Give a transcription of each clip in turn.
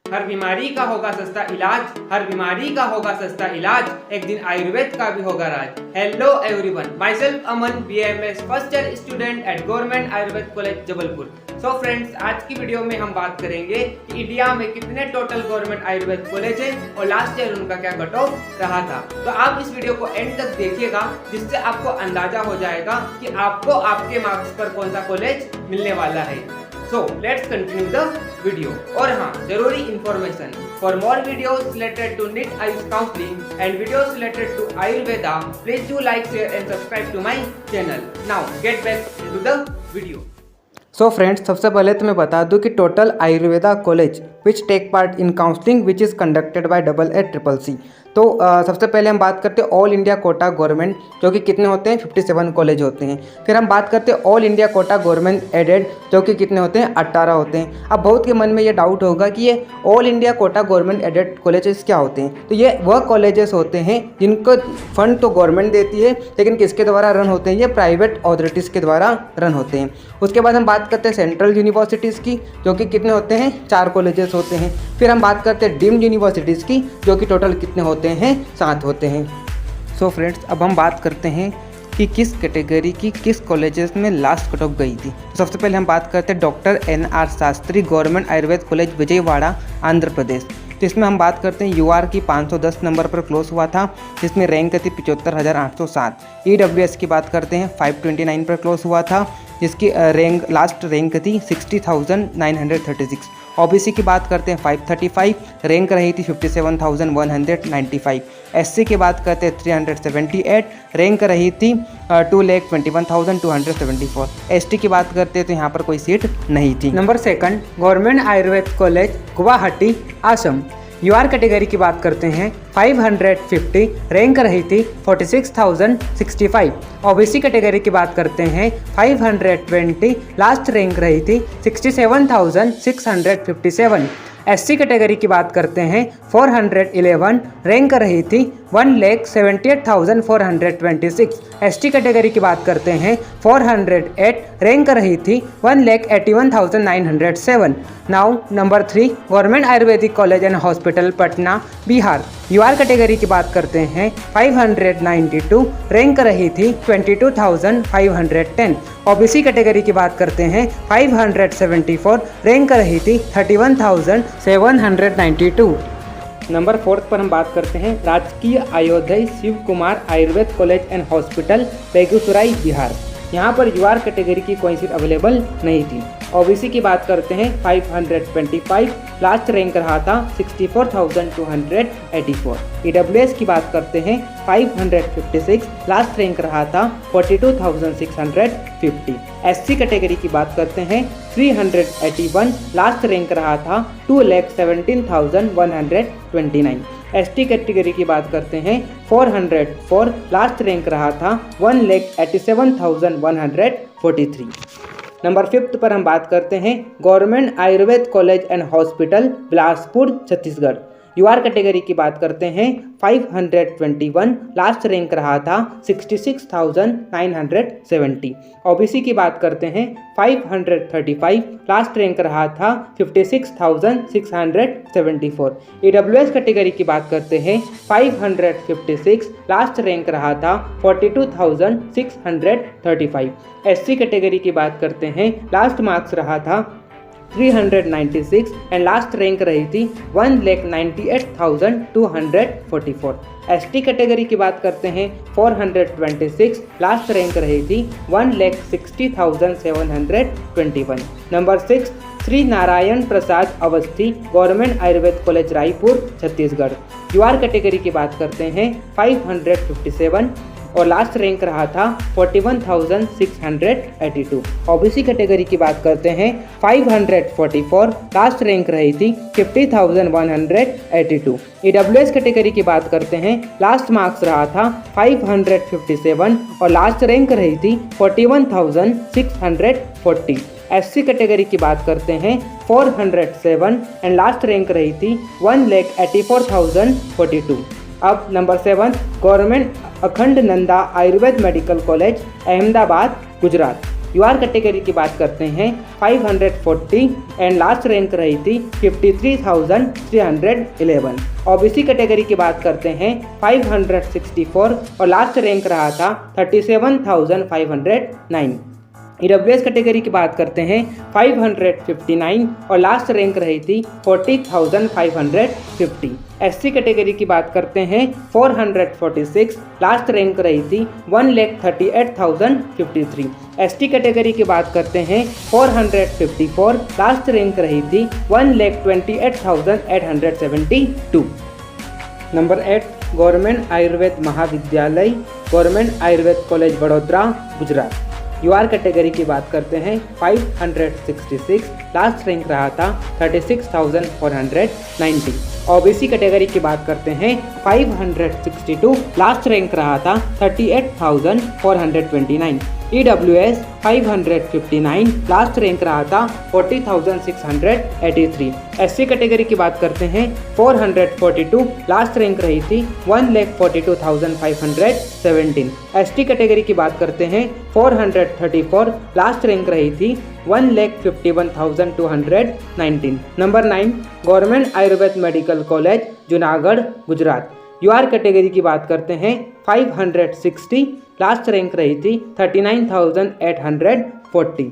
हर बीमारी का होगा सस्ता इलाज, हर बीमारी का होगा सस्ता इलाज, एक दिन आयुर्वेद का भी होगा राज। Hello everyone, myself Aman, BAMS first year student at government Ayurveda college Jabalpur. So friends, आज की वीडियो में हम बात करेंगे कि इंडिया में कितने टोटल गवर्नमेंट आयुर्वेद कॉलेज है और लास्ट ईयर उनका क्या कट ऑफ रहा था। तो आप इस वीडियो को एंड तक देखिएगा, जिससे आपको अंदाजा हो जाएगा कि आपको आपके मार्क्स पर कौन सा कॉलेज मिलने वाला है। So let's continue the video। और हाँ, जरूरी information, for more videos related to NEET Ayush counselling and videos related to Ayurveda, please do like, share and subscribe to my channel. Now get back into the video. So friends, सबसे पहले तो मैं बता दूं कि total Ayurveda college which take part in counselling which is conducted by AA CCC। तो सबसे पहले हम बात करते हैं ऑल इंडिया कोटा गवर्नमेंट, जो कि कितने होते हैं 57 कॉलेज होते हैं। फिर हम बात करते हैं all India quota government aided, जो कि कितने होते हैं 18 होते हैं। अब बहुत के मन में ये डाउट होगा कि ये all India quota government aided colleges क्या होते हैं। तो ये वह कॉलेजेस होते हैं जिनको फंड तो गवर्नमेंट देती है, लेकिन किसके द्वारा रन होते हैं, ये प्राइवेट अथॉरिटीज़ के द्वारा रन होते हैं। उसके बाद हम बात करते हैं सेंट्रल यूनिवर्सिटीज़ की, जो कि कितने होते हैं 4 कॉलेजेस होते हैं। फिर हम बात करते हैं डीम्ड यूनिवर्सिटीज़ की, जो कि टोटल कितने होते हैं 7 होते हैं। सो फ्रेंड्स, अब हम बात करते हैं कि किस कैटेगरी की किस कॉलेजेस में लास्ट कट ऑफ गई थी। तो सबसे पहले हम बात करते हैं doctor NR Shastri government Ayurveda college Vijayawada Andhra Pradesh. तो इसमें हम बात करते हैं UR की 510 नंबर पर क्लोज हुआ था, जिसमें रैंक थी 75,807। EWS की बात करते हैं 529 पर क्लोज हुआ था, जिसकी लास्ट रैंक थी 60,936। OBC की बात करते हैं 535, रैंक रही थी 57,195। SC की बात करते हैं 378, रैंक रही थी 2,21,274। ST की बात करते हैं तो यहाँ पर कोई सीट नहीं थी। Number 2 government Ayurveda college Guwahati Assam. UR category की बात करते हैं 550, रैंक रही थी 46,065। OBC कैटेगरी की बात करते हैं 520, लास्ट रैंक रही थी 67,657। SC कैटेगरी की बात करते हैं 411, रैंक रही थी 1,78,426। ST कैटेगरी की बात करते हैं 408, रैंक रही थी 1,81,907। Now number 3 government Ayurvedic college and hospital Patna Bihar. UR category की बात करते हैं 592, रैंक रही थी 22,510। OBC कैटेगरी की बात करते हैं 574, रैंक रही थी 31,792। नंबर 4 पर हम बात करते हैं राजकीय Ayodhya Shiv Kumar Ayurved college and hospital Begusarai Bihar. यहाँ पर UR कैटेगरी की कोई सीट अवेलेबल नहीं थी। OBC की बात करते हैं 525, लास्ट रैंक रहा था 64,284। EWS की बात करते हैं 556, लास्ट रैंक रहा था 42,650। SC कैटेगरी की बात करते हैं 381, लास्ट रैंक रहा था 2,17,129। ST कैटेगरी की बात करते हैं 404, लास्ट रैंक रहा था 1,87,143। नंबर 5 पर हम बात करते हैं government Ayurveda college and hospital Bilaspur Chhattisgarh. UR category की बात करते हैं 521, लास्ट रैंक रहा था 66,970। OBC की बात करते हैं 535, लास्ट रैंक रहा था 56,674। EWS कैटेगरी की बात करते हैं 556, लास्ट रैंक रहा था 42,635। SC कैटेगरी की बात करते हैं लास्ट मार्क्स रहा था 396 एंड लास्ट रैंक रही थी 1,98,244। ST कैटेगरी की बात करते हैं 426, लास्ट रैंक रही थी 1,60,721। Number 6 Shri Narayan Prasad Awasthi government Ayurveda college Raipur Chhattisgarh. UR category की बात करते हैं 557 और लास्ट रैंक रहा था 41,682। OBC कैटेगरी की बात करते हैं 544, लास्ट रैंक रही थी 50,182। EWS कैटेगरी की बात करते हैं लास्ट मार्क्स रहा था 557 और लास्ट रैंक रही थी 41,640। SC कैटेगरी की बात करते हैं 407 एंड लास्ट रैंक रही थी 1,84,042। अब number 7 government Akhand Nanda Ayurved medical college Ahmedabad Gujarat. UR category की बात करते हैं 540 एंड लास्ट रैंक रही थी 53,311। ओबीसी कैटेगरी की बात करते हैं 564 और लास्ट रैंक रहा था 37,509। ईडब्ल्यूएस कैटेगरी की बात करते हैं 559 और लास्ट रैंक रही थी 40,550। एससी कैटेगरी की बात करते हैं 446, लास्ट रैंक रही थी 1,38,053। एसटी कैटेगरी की बात करते हैं 454, लास्ट रैंक रही थी 1,28,872। Number 8 government Ayurved Mahavidyalaya government Ayurveda college Vadodara Gujarat. UR category की बात करते हैं 566, लास्ट रैंक रहा था 36,490। ओबीसी कैटेगरी की बात करते हैं 562, लास्ट रैंक रहा था 38,429। ईडब्ल्यूएस 559, लास्ट रैंक रहा था 40,683। एससी कैटेगरी की बात करते हैं 442, लास्ट रैंक रही थी 1,42,517। एसटी कैटेगरी की बात करते हैं 434, लास्ट रैंक रही थी 1,51,219। Number 9 government Ayurveda medical college Junagadh Gujarat. UR category की बात करते हैं 560, लास्ट रैंक रही थी 39,840।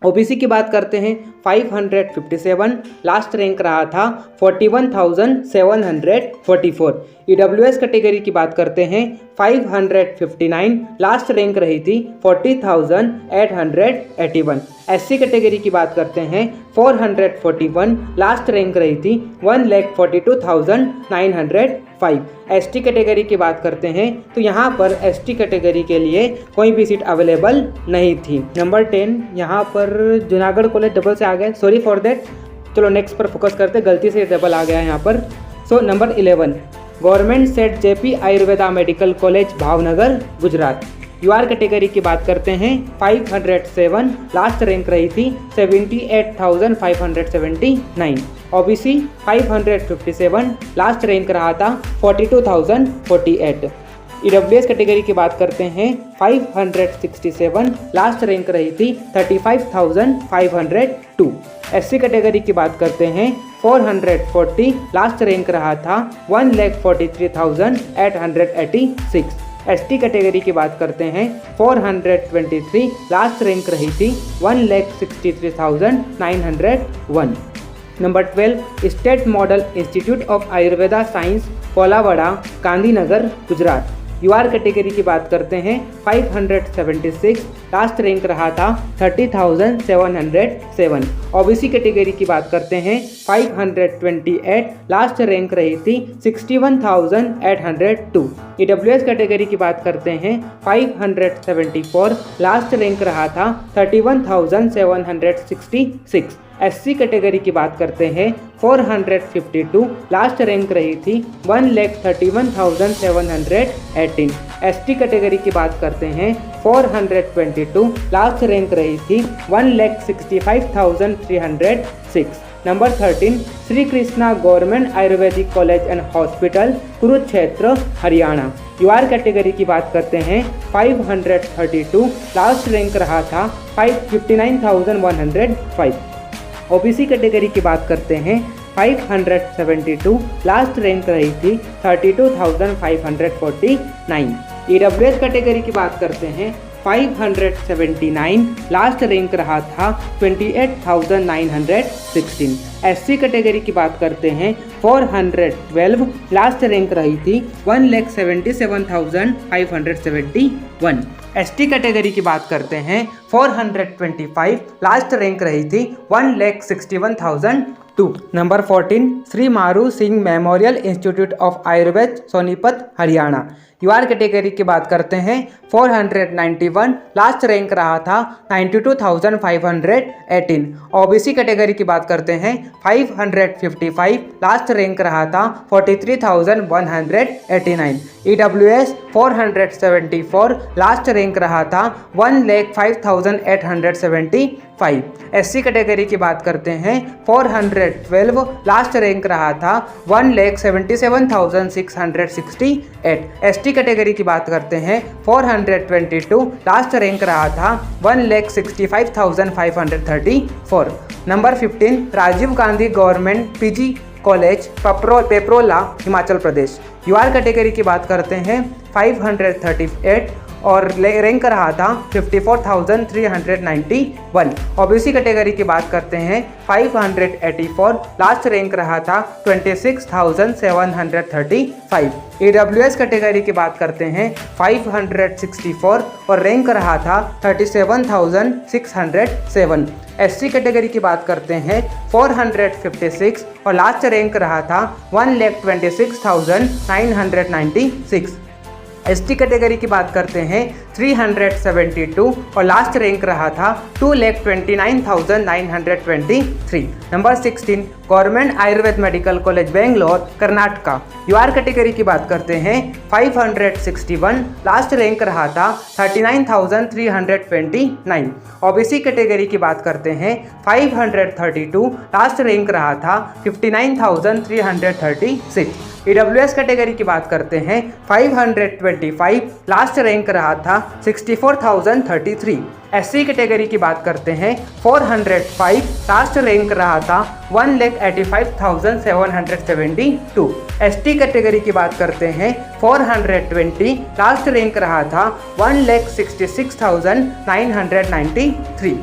ओबीसी की बात करते हैं 557, लास्ट रैंक रहा था 41,744। ईडब्ल्यूएस कैटेगरी की बात करते हैं 559, लास्ट रैंक रही थी 40,881। एससी कैटेगरी की बात करते हैं 441, लास्ट रैंक रही थी 1,42,905। एसटी कैटेगरी की बात करते हैं तो यहाँ पर एसटी कैटेगरी के लिए कोई भी सीट अवेलेबल नहीं थी। नंबर 10 यहाँ पर जूनागढ़ कॉलेज डबल से आ गया, सॉरी फॉर देट। चलो नेक्स्ट पर फोकस करते, गलती से डबल आ गया है यहाँ पर। So number 11 government Seth JP Ayurveda medical college Bhavnagar Gujarat. UR category की बात करते हैं 507, लास्ट रैंक रही थी 78,579। ओबीसी 557, लास्ट रैंक रहा था 42,048। ईडब्ल्यूएस कैटेगरी की बात करते हैं 567, लास्ट रैंक रही थी 35,502। एससी कैटेगरी की बात करते हैं 440, लास्ट रैंक रहा था 1,43,886। एसटी कैटेगरी की बात करते हैं 423, लास्ट रैंक रही थी 1,63,901। Number 12 state model institute of Ayurveda science Kolavada Gandhinagar Gujarat. UR category की बात करते हैं 576, लास्ट रैंक रहा था 30,707। ओबीसी कैटेगरी की बात करते हैं 528, लास्ट रैंक रही थी 61,802। ईडब्ल्यूएस कैटेगरी की बात करते हैं 574, लास्ट रैंक रहा था 31,766। एससी कैटेगरी की बात करते हैं 452, लास्ट रैंक रही थी 1,31,718। एसटी कैटेगरी की बात करते हैं 422, लास्ट रैंक रही थी 1,65,306। Number 13 Shri Krishna government Ayurvedic college and hospital Kurukshetra Haryana. UR category की बात करते हैं 532, लास्ट रैंक रहा था 59,105। ओबीसी कैटेगरी की बात करते हैं 572, लास्ट रैंक रही थी 32,549। ईडब्ल्यूएस कैटेगरी की बात करते हैं 579, लास्ट रैंक रहा था 28,916। एससी कैटेगरी की बात करते हैं 412, लास्ट रैंक रही थी 1,77,571। एसटी कैटेगरी की बात करते हैं 425, लास्ट रैंक रही थी 1,61,002। Number 14 Shri Maru Singh memorial institute of Ayurved Sonipat Haryana. UR category की बात करते हैं 491, लास्ट रैंक रहा था 92,518। ओबीसी कैटेगरी की बात करते हैं 555, लास्ट रैंक रहा था 43,189। EWS 474, लास्ट रैंक रहा था 1,05,875। SC कैटेगरी की बात करते हैं 412, लास्ट रैंक रहा था 1,77,668। ST कैटेगरी की बात करते हैं 422, लास्ट रैंक रहा था 1,65,534। Number 15 Rajiv Gandhi government PG college Paprola Himachal Pradesh. UR category की बात करते हैं 538 और रैंक रहा था 54,391। OBC कैटेगरी की बात करते हैं 584, लास्ट रैंक रहा था 26,735। EWS कैटेगरी की बात करते हैं 564 और रैंक रहा था 37,607। SC कैटेगरी की बात करते हैं 456 और लास्ट रैंक रहा था 1,26,996। ST कैटेगरी की बात करते हैं 372 और लास्ट रैंक रहा था 2,29,923। Number 16 government Ayurveda medical college Bangalore Karnataka. UR category की बात करते हैं 561, लास्ट रैंक रहा था 39,329। OBC कैटेगरी की बात करते हैं 532, लास्ट रैंक रहा था 59,336। EWS कैटेगरी की बात करते हैं 525, लास्ट रैंक रहा था 64,033। SC कैटेगरी की बात करते हैं 405, लास्ट रैंक रहा था 1,85,772। ST कैटेगरी की बात करते हैं 420, लास्ट रैंक रहा था 1,66,993।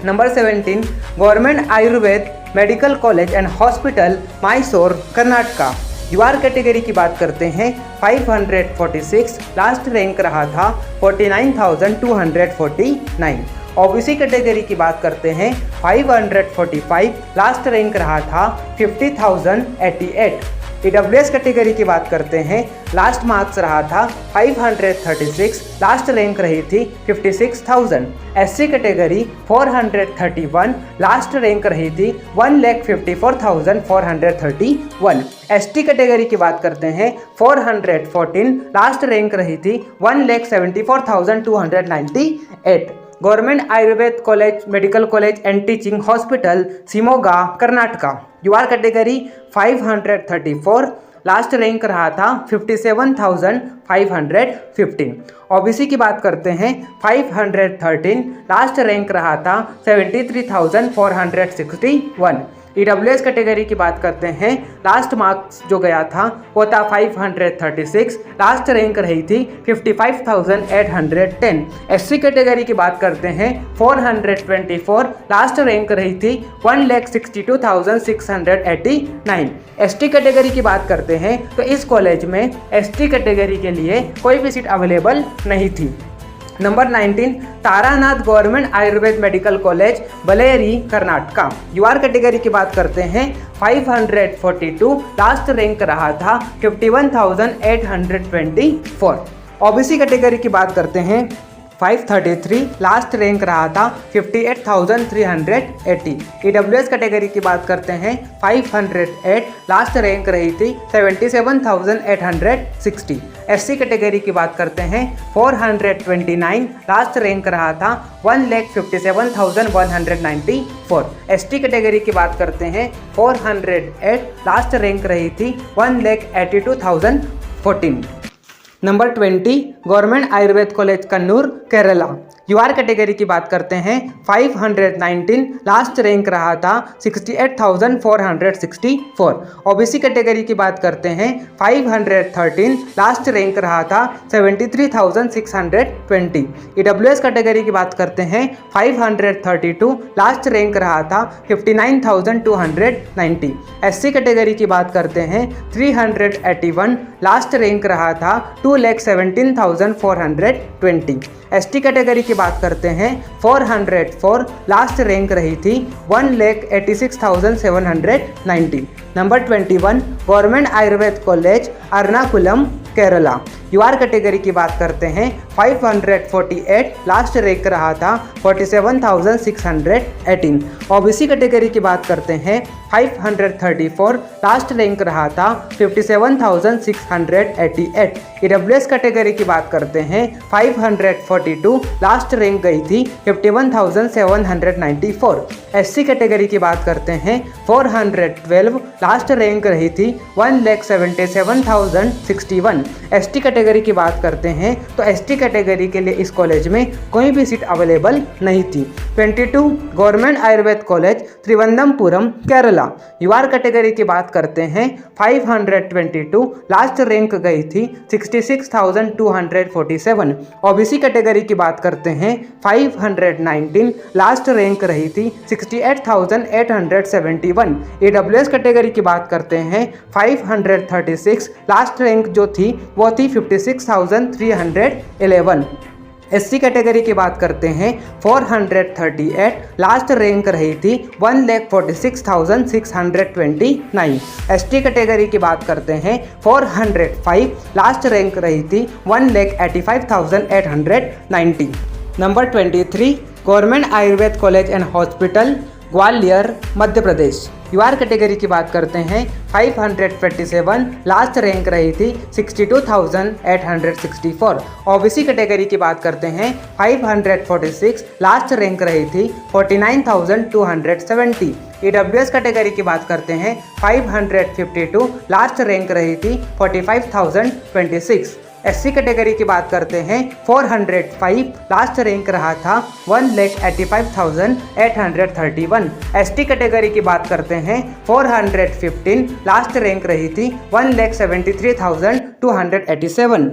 Number 17 government Ayurveda medical college and hospital Mysore Karnataka. UR category की बात करते हैं 546, लास्ट रैंक रहा था 49,249। OBC कैटेगरी की बात करते हैं 545, लास्ट रैंक रहा था 50,088। EWS कैटेगरी की बात करते हैं लास्ट मार्क्स रहा था 536, लास्ट रैंक रही थी 56,000। SC कैटेगरी 431, लास्ट रैंक रही थी 1,54,431। ST कैटेगरी की बात करते हैं 414, लास्ट रैंक रही थी 1,74,298। Government Ayurveda college medical college and teaching hospital Shimoga Karnataka. UR category 534, last rank रहा था 57,515। OBC की बात करते हैं 513, लास्ट रैंक रहा था 73,461। EWS कैटेगरी की बात करते हैं लास्ट मार्क्स जो गया था वो था 536, लास्ट रैंक रही थी 55,810। SC कैटेगरी की बात करते हैं 424, लास्ट रैंक रही थी 1,62,689। ST कैटेगरी की बात करते हैं तो इस कॉलेज में ST कैटेगरी के लिए कोई भी सीट अवेलेबल नहीं थी। Number 19 Taranath government Ayurveda medical college Bellary Karnataka. UR category की बात करते हैं 542, लास्ट रैंक रहा था 51,824। OBC कैटेगरी की बात करते हैं 533, लास्ट रैंक रहा था 58,380। EWS कैटेगरी की बात करते हैं 508, लास्ट रैंक रही थी 77,860। SC कैटेगरी की बात करते हैं 429, लास्ट रैंक रहा था 1,57,194। ST कैटेगरी की बात करते हैं 408, लास्ट रैंक रही थी 1,82,014। Number 20 government Ayurveda college Kannur Kerala. UR category की बात करते हैं 519, लास्ट रैंक रहा था 68,464। OBC कैटेगरी की बात करते हैं 513, लास्ट रैंक रहा था 73,620। EWS कैटेगरी की बात करते हैं 532, लास्ट रैंक रहा था 59,290। SC कैटेगरी की बात करते हैं 381, लास्ट रैंक रहा था 2,17,420। ST कैटेगरी की बात करते हैं 404, लास्ट रैंक रही थी 1,86,790। Number 21 government Ayurveda college Ernakulam Kerala. UR category की बात करते हैं 548, लास्ट रैंक रहा था 47,618। ओबीसी कैटेगरी की बात करते हैं 534, लास्ट रैंक रहा था 57,688। ईडब्ल्यूएस कैटेगरी की बात करते हैं 542, लास्ट रैंक गई थी 51,794। एससी कैटेगरी की बात करते हैं 412, लास्ट रैंक रही थी 1,77,061। एसटी कैटेगरी की बात करते हैं तो एसटी कैटेगरी के लिए इस कॉलेज में कोई भी सीट अवेलेबल नहीं थी। 22 government Ayurveda college Thiruvananthapuram Kerala. UR category की बात करते हैं 522, लास्ट रैंक गई थी 66,247। ओबीसी कैटेगरी की बात करते हैं 519, लास्ट रैंक रही थी 68,871। ईडब्ल्यूएस कैटेगरी की बात करते हैं 536, लास्ट रैंक जो थी वो थी 56,311। एससी कैटेगरी की बात करते हैं 438, लास्ट रैंक रही थी 1,46,629। एसटी कैटेगरी की बात करते हैं 405, लास्ट रैंक रही थी 1,85,890। Number 23 government Ayurveda college and hospital Gwalior Madhya Pradesh. UR category की बात करते हैं 527, लास्ट रैंक रही थी 62,864। ओबीसी कैटेगरी की बात करते हैं 546, लास्ट रैंक रही थी 49,270। ईडब्ल्यूएस कैटेगरी की बात करते हैं 552, लास्ट रैंक रही थी 45,026। एससी कैटेगरी की बात करते हैं 405, लास्ट रैंक रहा था 1,85,831। एसटी कैटेगरी की बात करते हैं 415, लास्ट रैंक रही थी 1,73,287।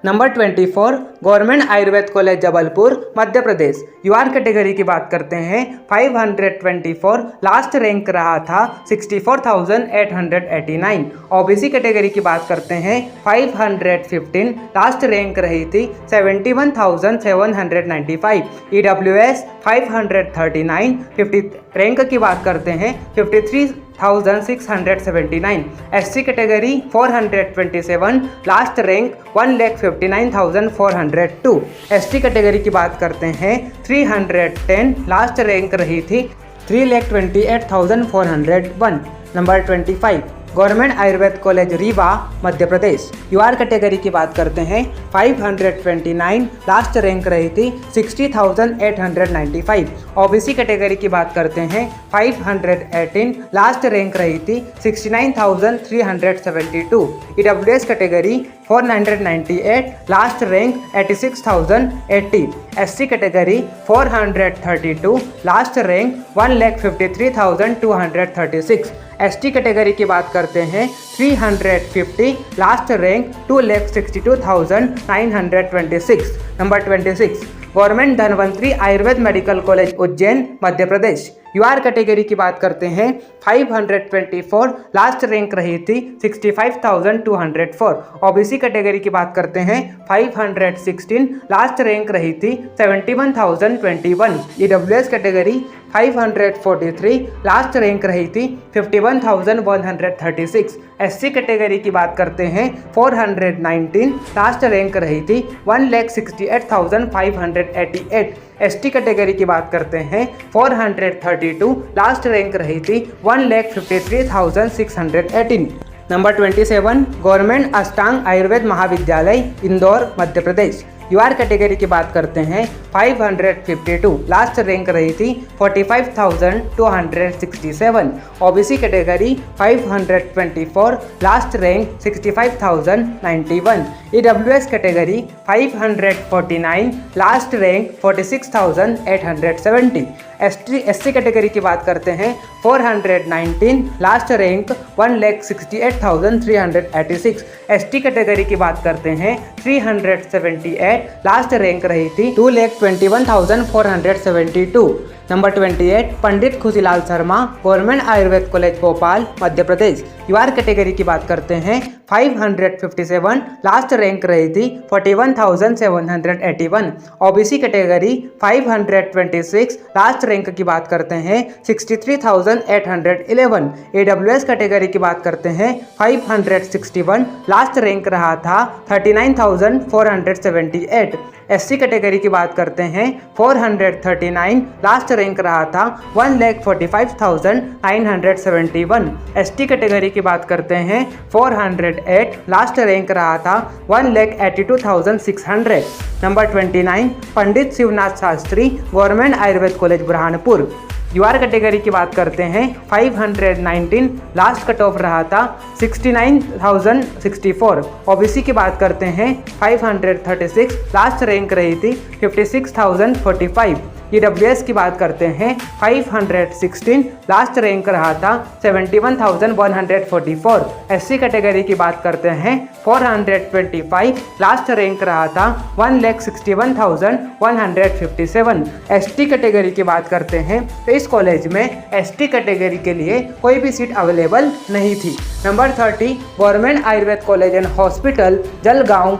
Number 24 government Ayurveda college Jabalpur Madhya Pradesh. UR category की बात करते हैं 524, लास्ट रैंक रहा था 64,889। ओबीसी कैटेगरी की बात करते हैं 515, लास्ट रैंक रही थी 71,795। ईडब्ल्यूएस 539, 50 रैंक की बात करते हैं 53,679। SC category 427, last rank 1,59,402। ST category की बात करते हैं 310, लास्ट रैंक रही थी 3,28,401। Number 25 government Ayurveda college Rewa Madhya Pradesh. UR category की बात करते हैं 529, लास्ट रैंक रही थी 60,895। ओबीसी कैटेगरी की बात करते हैं 518, लास्ट रैंक रही थी 69,372। EWS category 498, last rank 86,080। SC category 432, last rank 1,53,236। ST category की बात करते हैं 350, last rank 2,62,926। Number 26 government Dhanvantari Ayurveda medical college Ujjain Madhya Pradesh. UR category की बात करते हैं 524, लास्ट रैंक रही थी 65,204। ओबीसी कैटेगरी की बात करते हैं 516, लास्ट रैंक रही थी 71,021। ईडब्ल्यूएस कैटेगरी 543, लास्ट रैंक रही थी 51,136। एससी कैटेगरी की बात करते हैं 419, लास्ट रैंक रही थी 1,68,588। एसटी कैटेगरी की बात करते हैं 432, लास्ट रैंक रही थी 1,53,618। नंबर 27 गवर्नमेंट अष्टांग आयुर्वेद महाविद्यालय इंदौर मध्य प्रदेश। यूआर कैटेगरी की बात करते हैं 552, लास्ट रैंक रही थी 45,267। OBC category 524, last rank 65,091। EWS category 549, last rank 46,870। SC category की बात करते हैं 419, लास्ट रैंक 1,68,386। एसटी कैटेगरी की बात करते हैं 378, लास्ट रैंक रही थी 2,21,472। नंबर 28 पंडित खुशीलाल शर्मा गवर्नमेंट आयुर्वेद कॉलेज भोपाल मध्य प्रदेश। यूआर कैटेगरी की बात करते हैं 557, लास्ट रैंक रही थी 41,781। ओबीसी कैटेगरी 526, लास्ट रैंक की बात करते हैं 63,811। ईडब्ल्यूएस कैटेगरी की बात करते हैं 561, लास्ट रैंक रहा था 39,478। एससी कैटेगरी की बात करते हैं 439, लास्ट रैंक रहा था 1,45,971। एसटी कैटेगरी की बात करते हैं 408, लास्ट रैंक रहा था 1,82,600। Number 29 Pandit Shivnath Shastri government Ayurveda college Burhanpur. UR category की बात करते हैं 519, लास्ट कट ऑफ रहा था 69,064। ओबीसी की बात करते हैं 536, लास्ट रैंक रही थी 56,045। ईडब्ल्यूएस की बात करते हैं 516, लास्ट रैंक रहा था 71,144। एससी कैटेगरी की बात करते हैं 425, लास्ट रैंक रहा था 1,61,157। एसटी कैटेगरी की बात करते हैं तो इस कॉलेज में एसटी कैटेगरी के लिए कोई भी सीट अवेलेबल नहीं थी। Number 30 government Ayurveda college and hospital Jalgaon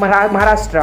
Maharashtra.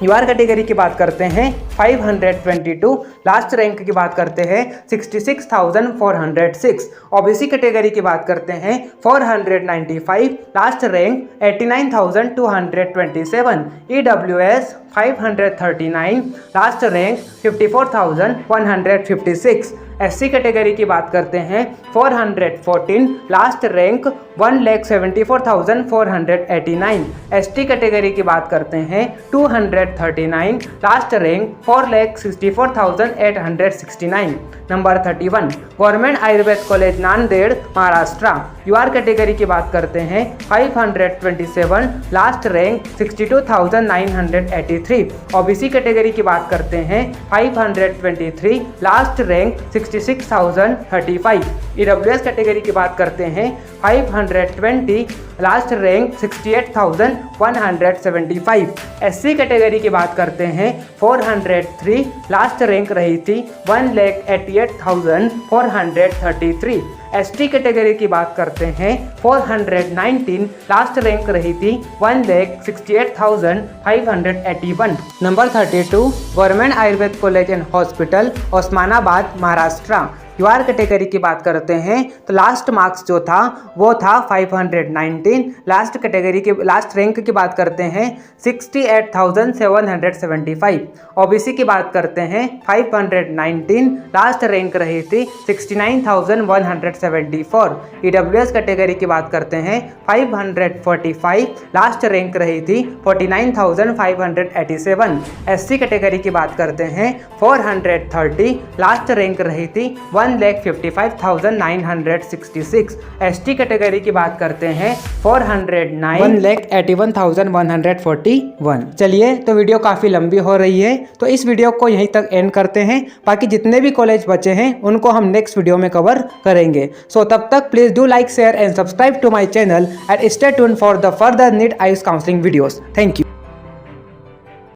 UR category की बात करते हैं 522, लास्ट रैंक की बात करते हैं 66,406। ओबीसी कैटेगरी की बात करते हैं 495, last rank 89,227। EWS 539, last rank 54,156। SC category की बात करते हैं 414, लास्ट रैंक 1,74,489। एसटी कैटेगरी की बात करते हैं 239, last rank 4,64,869। Number 31 government Ayurveda college Nanded Maharashtra. UR category की बात करते हैं 527, लास्ट रैंक 62,983। ओबीसी कैटेगरी की बात करते हैं 523, लास्ट रैंक 66,035। ईडब्ल्यूएस कैटेगरी की बात करते हैं 520, लास्ट रैंक 68,175। एससी कैटेगरी की बात करते हैं 403, लास्ट रैंक रही थी 1,88,433। एसटी कैटेगरी की बात करते हैं 419, लास्ट रैंक रही थी 1,68,581। Number 32 government Ayurveda college and hospital Osmanabad Maharashtra. UR category की बात करते हैं तो लास्ट मार्क्स जो था वो था 519। लास्ट कैटेगरी की लास्ट रैंक की बात करते हैं 68,775। ओबीसी की बात करते हैं 519, लास्ट रैंक रही थी 69,174। ईडब्ल्यूएस कैटेगरी की बात करते हैं 545, लास्ट रैंक रही थी 49,587। एससी कैटेगरी की बात करते हैं 430, लास्ट रैंक रही थी 1,55,966। एसटी कैटेगरी की बात करते हैं 409, 1,81,141। चलिए तो वीडियो काफ़ी लंबी हो रही है तो इस वीडियो को यहीं तक एंड करते हैं। बाकी जितने भी कॉलेज बचे हैं उनको हम नेक्स्ट वीडियो में कवर करेंगे। सो तब तक please do like share and subscribe to my channel and stay tuned for the further NEET IAS counselling videos. Thank you.